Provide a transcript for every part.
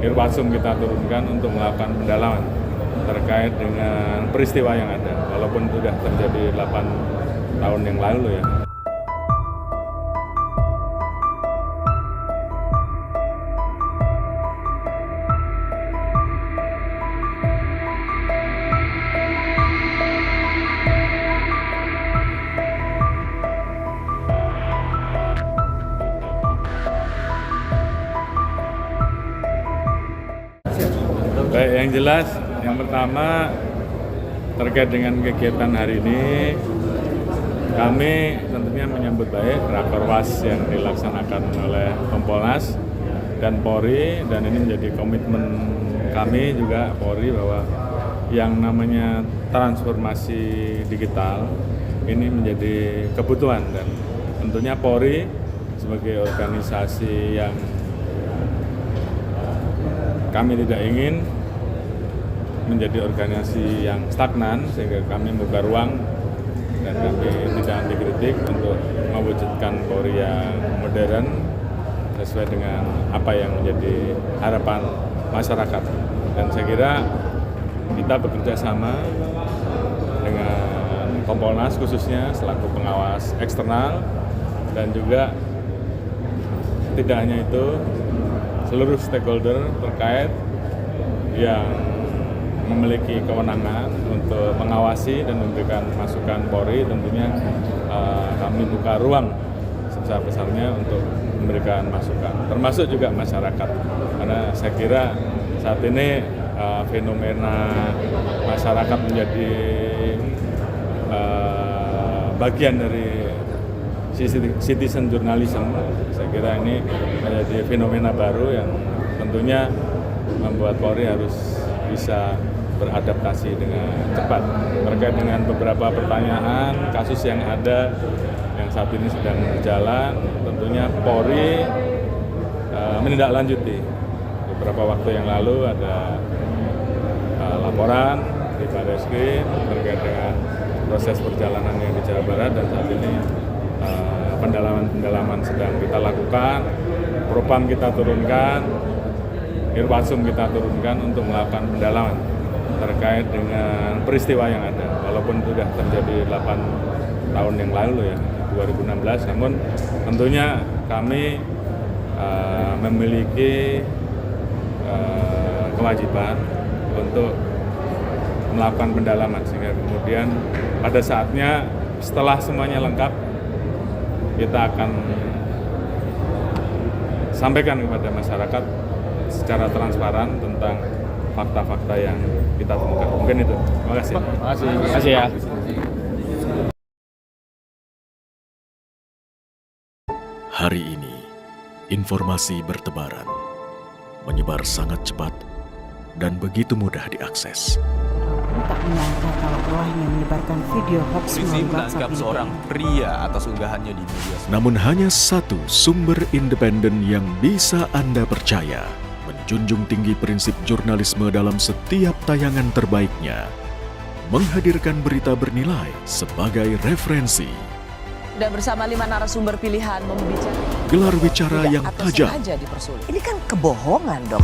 Irwasum kita turunkan untuk melakukan pendalaman terkait dengan peristiwa yang ada, walaupun sudah terjadi 8 tahun yang lalu ya. Baik, yang jelas, yang pertama terkait dengan kegiatan hari ini, kami tentunya menyambut baik Rakorwas yang dilaksanakan oleh Kompolnas dan Polri, dan ini menjadi komitmen kami juga Polri bahwa yang namanya transformasi digital ini menjadi kebutuhan, dan tentunya Polri sebagai organisasi yang kami tidak ingin menjadi organisasi yang stagnan, sehingga kami membuka ruang dan kami tidak anti kritik untuk mewujudkan Polri yang modern sesuai dengan apa yang menjadi harapan masyarakat. Dan saya kira kita bekerja sama dengan Kompolnas khususnya selaku pengawas eksternal, dan juga tidak hanya itu, seluruh stakeholder terkait yang memiliki kewenangan untuk mengawasi dan memberikan masukan Polri, tentunya kami buka ruang sebesar-besarnya untuk memberikan masukan, termasuk juga masyarakat. Karena saya kira saat ini fenomena masyarakat menjadi bagian dari citizen journalism. Saya kira ini menjadi fenomena baru yang tentunya membuat Polri harus bisa beradaptasi dengan cepat terkait dengan beberapa pertanyaan kasus yang ada yang saat ini sedang berjalan. Tentunya Polri menindaklanjuti. Beberapa waktu yang lalu ada laporan di Barreskrim terkait dengan proses perjalanan yang di Jawa Barat, dan saat ini pendalaman sedang kita lakukan, Propam kita turunkan, Irwasum kita turunkan untuk melakukan pendalaman terkait dengan peristiwa yang ada, walaupun sudah terjadi 8 tahun yang lalu ya, 2016, namun tentunya kami memiliki kewajiban untuk melakukan pendalaman, sehingga kemudian pada saatnya setelah semuanya lengkap, kita akan sampaikan kepada masyarakat secara transparan tentang fakta-fakta yang kita temukan. Mungkin itu. Terima kasih. Terima kasih ya. Hari ini, informasi bertebaran, menyebar sangat cepat dan begitu mudah diakses. Tak menyangka kalau ulahnya menyebarkan video hoax Polisi melalui menangkap WhatsApp seorang pria atas unggahannya di media sosial. Namun hanya satu sumber independen yang bisa Anda percaya, menjunjung tinggi prinsip jurnalisme dalam setiap tayangan terbaiknya, menghadirkan berita bernilai sebagai referensi. Dan bersama 5 narasumber pilihan membicarakan Gelar bicara yang atau tajam, sengaja dipersulit. Ini kan kebohongan, Dok.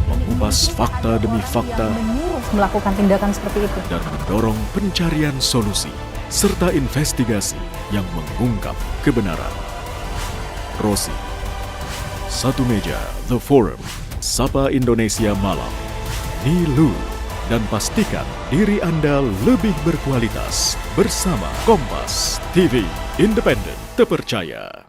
mengupas fakta demi fakta, menyuruh melakukan tindakan seperti itu. dan mendorong pencarian solusi serta investigasi yang mengungkap kebenaran. Rosi, Satu Meja, The Forum, Sapa Indonesia Malam, Nilu, dan pastikan diri Anda lebih berkualitas bersama Kompas TV, independen, terpercaya.